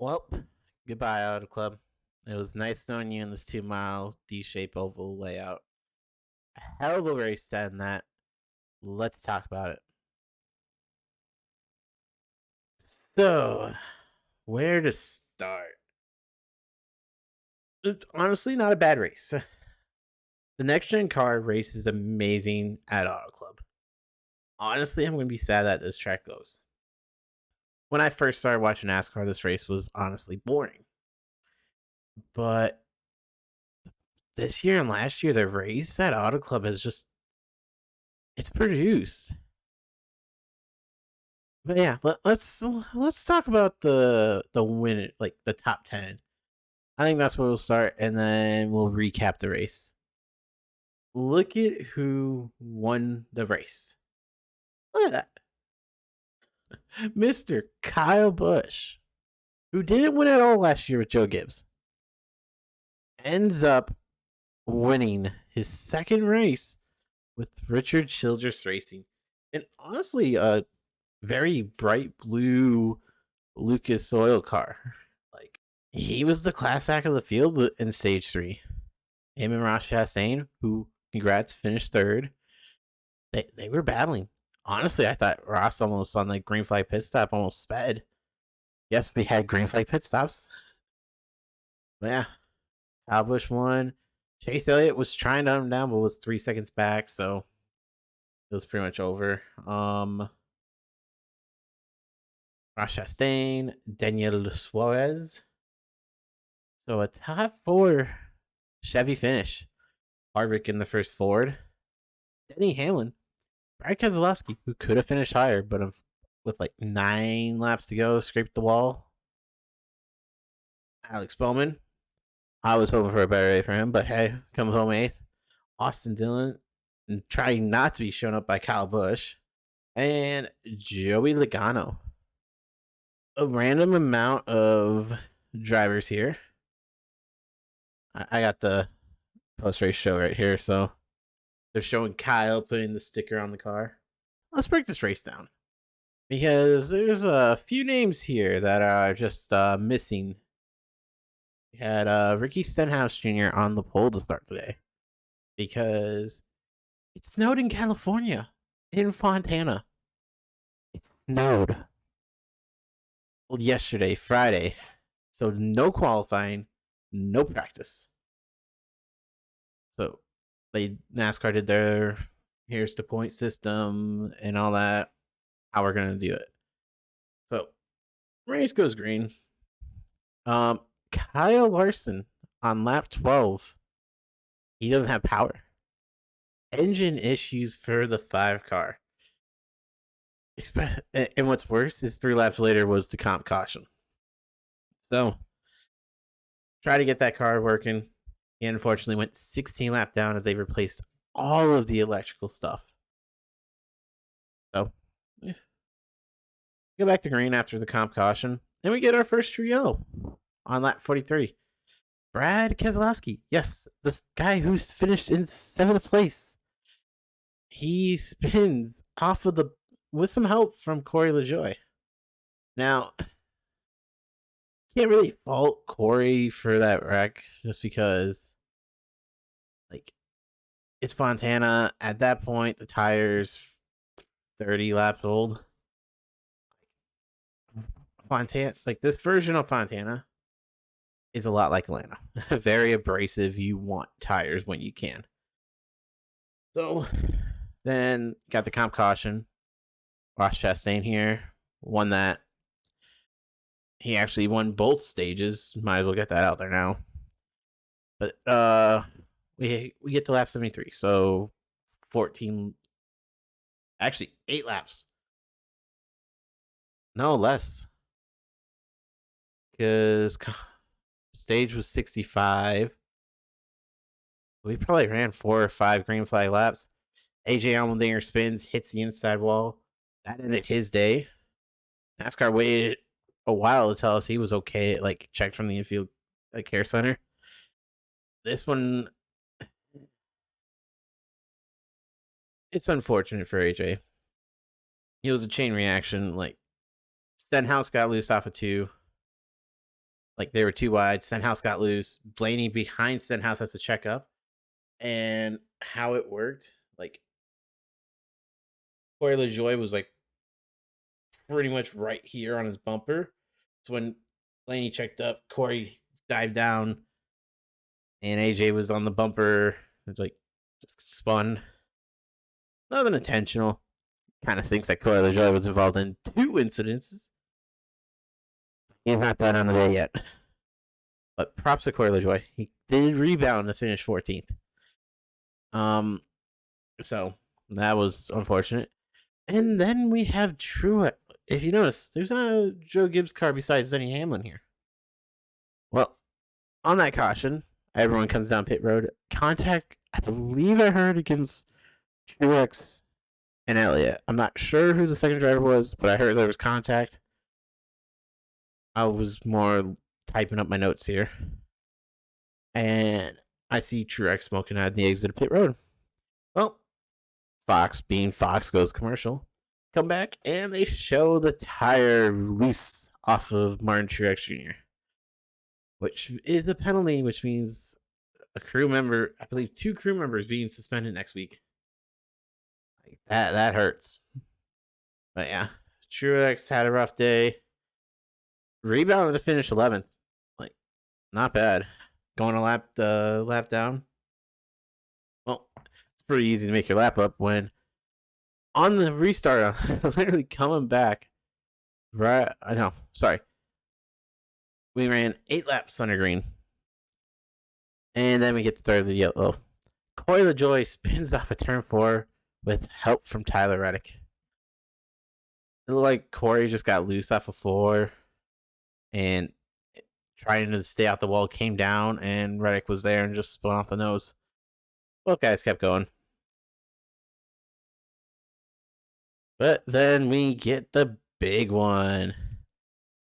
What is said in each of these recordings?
Well, goodbye, Auto Club. It was nice knowing you in this 2 mile D-shaped oval layout. A hell of a race to end that. Let's talk about it. So, where to start? It's honestly not a bad race. The next gen car race is amazing at Auto Club. Honestly, I'm going to be sad that this track goes. When I first started watching NASCAR, this race was honestly boring. But this year and last year, the race at Auto Club has just it's produced. But yeah, let's talk about the win, like the top 10. I think that's where we'll start, and then we'll recap the race. Look at who won the race. Look at that, Mr. Kyle Busch, who didn't win at all last year with Joe Gibbs, ends up winning his second race with Richard Childress Racing, and honestly, a very bright blue Lucas Oil car. Like, he was the class act of the field in stage 3. Him and Ross Chastain, who, congrats, finished third. They were battling. Honestly, I thought Ross almost on the green flag pit stop almost sped. Yes, we had green flag pit stops. But yeah, Kyle Busch won. Chase Elliott was trying to him down, but was 3 seconds back, so it was pretty much over. Ross Chastain, Daniel Suarez. So a top 4 Chevy finish. Harvick in the first Ford. Denny Hamlin. Brad Keselowski, who could have finished higher, but with like 9 laps to go, scraped the wall. Alex Bowman. I was hoping for a better day for him, but hey, comes home 8th. Austin Dillon, trying not to be shown up by Kyle Busch. And Joey Logano. A random amount of drivers here. I got the post race show right here, so they're showing Kyle putting the sticker on the car. Let's break this race down because there's a few names here that are just missing. We had Ricky Stenhouse Jr. on the pole to start today because it snowed in California, in Fontana. It snowed yesterday, Friday, so no qualifying, no practice. So NASCAR did their here's the point system and all that. How we're gonna do it. So race goes green. Kyle Larson on lap 12. He doesn't have power. Engine issues for the 5 car. And what's worse is 3 laps later was the comp caution. So try to get that car working. He unfortunately went 16 laps down as they replaced all of the electrical stuff. So yeah. Go back to green after the comp caution, and we get our first trio on lap 43. Brad Keselowski. Yes, this guy who's finished in 7th place. He spins off of the with some help from Corey LaJoie. Now, can't really fault Corey for that wreck just because, like, it's Fontana. At that point, the tire's 30 laps old. Fontana, like this version of Fontana, is a lot like Atlanta. Very abrasive. You want tires when you can. So then got the comp caution. Ross Chastain here won that. He actually won both stages. Might as well get that out there now. But we get to lap 73. So 14, actually 8 laps. No, less. Because stage was 65. We probably ran 4 or 5 green flag laps. AJ Allmendinger spins, hits the inside wall. That ended his day. NASCAR waited a while to tell us he was okay. Like, checked from the infield care center. This one, it's unfortunate for AJ. It was a chain reaction. Like, Stenhouse got loose off of 2. Like they were too wide. Stenhouse got loose. Blaney behind Stenhouse has to check up. And how it worked, like Corey LaJoie was like pretty much right here on his bumper. So when Blaney checked up, Corey dived down, and AJ was on the bumper, like just spun. Nothing intentional. Kind of thinks that Corey LaJoie was involved in 2 incidences. He's not done on the day yet. But props to Corey LaJoie. He did rebound to finish 14th. So that was unfortunate. And then we have Truex. If you notice, there's not a Joe Gibbs car besides Denny Hamlin here. Well, on that caution, everyone comes down pit road. Contact, I believe I heard, against Truex and Elliott. I'm not sure who the second driver was, but I heard there was contact. I was more typing up my notes here. And I see Truex smoking out the exit of pit road. Well, Fox, being Fox, goes commercial. Come back, and they show the tire loose off of Martin Truex Jr., which is a penalty, which means a crew member, I believe 2 crew members being suspended next week. Like that hurts. But yeah, Truex had a rough day. Rebounded to finish 11th. Like, not bad. Going a lap down. Well, it's pretty easy to make your lap up when on the restart, literally coming back. Right, I know. Sorry. We ran 8 laps under green. And then we get the third of the yellow. Corey LaJoie spins off of turn 4 with help from Tyler Reddick. It looked like Corey just got loose off of 4 and trying to stay out the wall came down, and Reddick was there and just spun off the nose. Both guys kept going. But then we get the big one.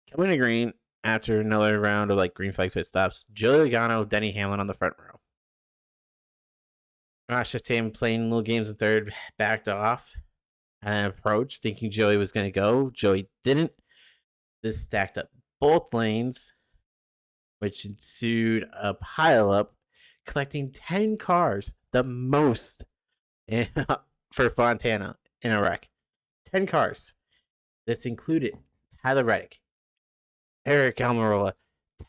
Coming to green after another round of like green flag pit stops, Joey Logano, Denny Hamlin on the front row. Ross Chastain playing little games in third, backed off and approached, thinking Joey was going to go. Joey didn't. This stacked up both lanes, which ensued a pileup, collecting 10 cars, the most for Fontana in a wreck. 10 cars. This included Tyler Reddick, Eric Almirola,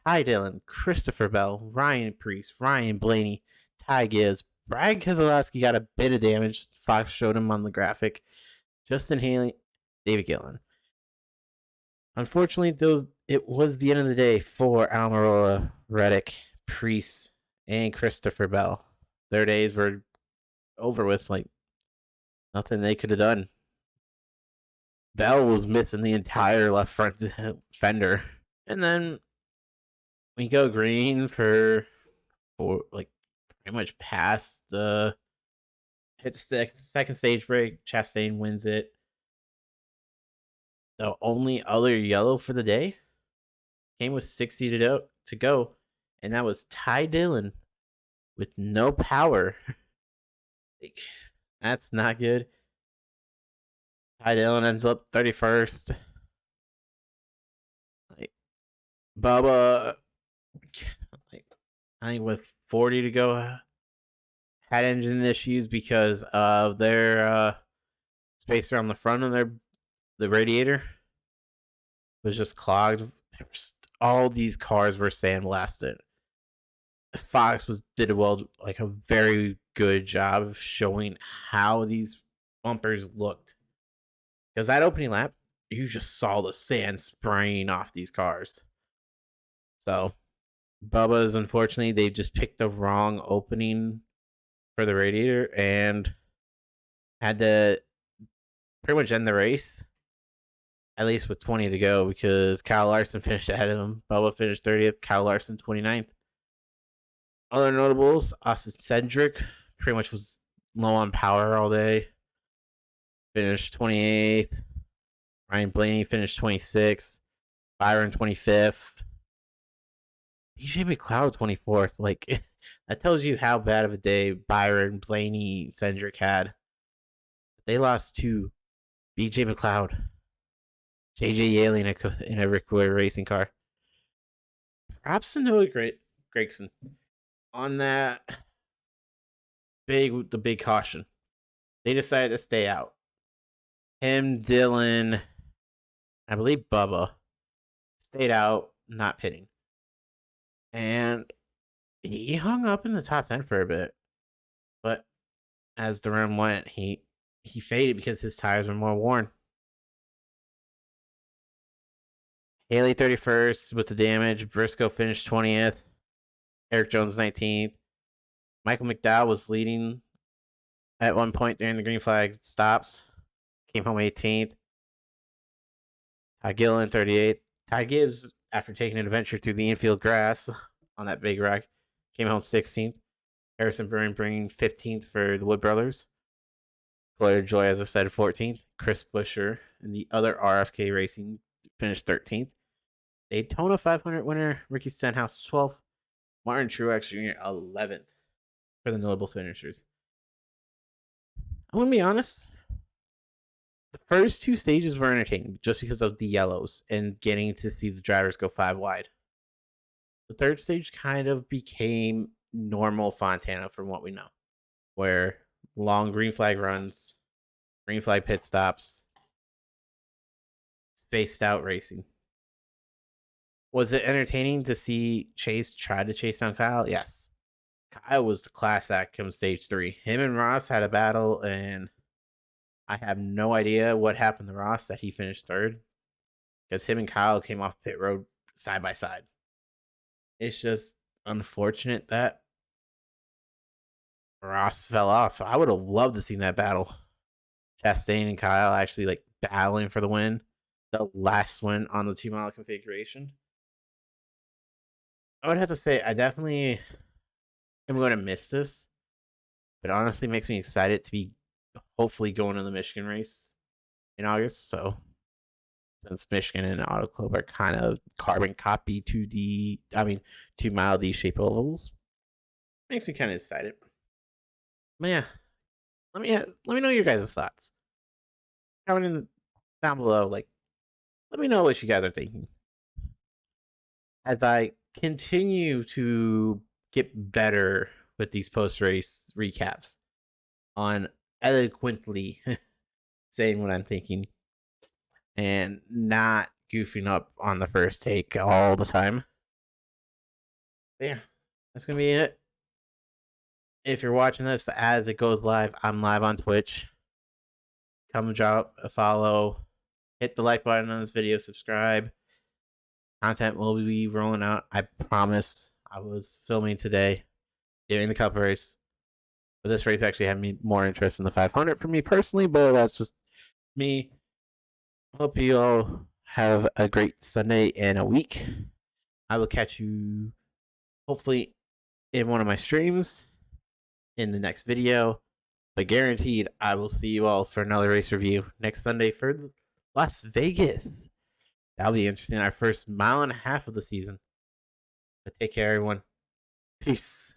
Ty Dillon, Christopher Bell, Ryan Preece, Ryan Blaney, Ty Gibbs, Brad Keselowski got a bit of damage. Fox showed him on the graphic. Justin Haley, David Gillen. Unfortunately, it was the end of the day for Almirola, Reddick, Preece, and Christopher Bell. Their days were over with, like nothing they could have done. Bell was missing the entire left front fender. And then we go green for like pretty much past the hits the second stage break. Chastain wins it. The only other yellow for the day came with 60 to go, and that was Ty Dillon with no power. Like, that's not good. Ty Dillon ends up 31st. Like, Bubba, like, I think with 40 to go, had engine issues because of their spacer on the front of the radiator was just clogged. All these cars were sandblasted. Fox did a very good job of showing how these bumpers looked. Because that opening lap, you just saw the sand spraying off these cars. So, Bubba's, unfortunately, they just picked the wrong opening for the radiator and had to pretty much end the race, at least with 20 to go, because Kyle Larson finished ahead of him. Bubba finished 30th, Kyle Larson 29th. Other notables, Austin Cedric pretty much was low on power all day. Finished 28th. Ryan Blaney finished 26th. Byron 25th. BJ McLeod 24th. Like, that tells you how bad of a day Byron, Blaney, Cedric had. They lost to BJ McLeod, JJ Yaley in a Rick Ware racing car. props to Noah Gregson on the big caution. They decided to stay out. Him, Dylan, I believe Bubba stayed out, not pitting. And he hung up in the top 10 for a bit. But as the run went, he faded because his tires were more worn. Haley 31st with the damage. Briscoe finished 20th. Eric Jones 19th. Michael McDowell was leading at one point during the green flag stops. Came home 18th. Ty Gillen 38th. Ty Gibbs, after taking an adventure through the infield grass on that big rock, came home 16th. Harrison Byrne bringing 15th for the Wood Brothers. Floyd Joy, as I said, 14th. Chris Buescher and the other RFK Racing finished 13th. Daytona 500 winner Ricky Stenhouse 12th. Martin Truex Jr. 11th for the notable finishers. I'm going to be honest. The first two stages were entertaining just because of the yellows and getting to see the drivers go 5 wide. The third stage kind of became normal Fontana from what we know, where long green flag runs, green flag pit stops, spaced out racing. Was it entertaining to see Chase try to chase down Kyle? Yes. Kyle was the class act come stage 3. Him and Ross had a battle, and I have no idea what happened to Ross that he finished 3rd, because him and Kyle came off pit road side by side. It's just unfortunate that Ross fell off. I would have loved to see that battle. Chastain and Kyle actually battling for the win. The last win on the 2-mile configuration. I would have to say I definitely am going to miss this. But honestly makes me excited to be hopefully going to the Michigan race in August. So since Michigan and Auto Club are kind of carbon copy to 2-mile D-shaped ovals, makes me kind of excited. But yeah, let me know your guys' thoughts. Comment down below. Let me know what you guys are thinking. As I continue to get better with these post-race recaps on eloquently saying what I'm thinking and not goofing up on the first take all the time. But yeah, that's going to be it. If you're watching this as it goes live, I'm live on Twitch. Come drop a follow. Hit the like button on this video. Subscribe. Content will be rolling out. I promise. I was filming today during the Cup race. But this race actually had me more interest in the 500 for me personally, but that's just me. Hope you all have a great Sunday and a week. I will catch you hopefully in one of my streams in the next video. But guaranteed, I will see you all for another race review next Sunday for Las Vegas. That'll be interesting. Our first 1.5 miles of the season. But take care, everyone. Peace.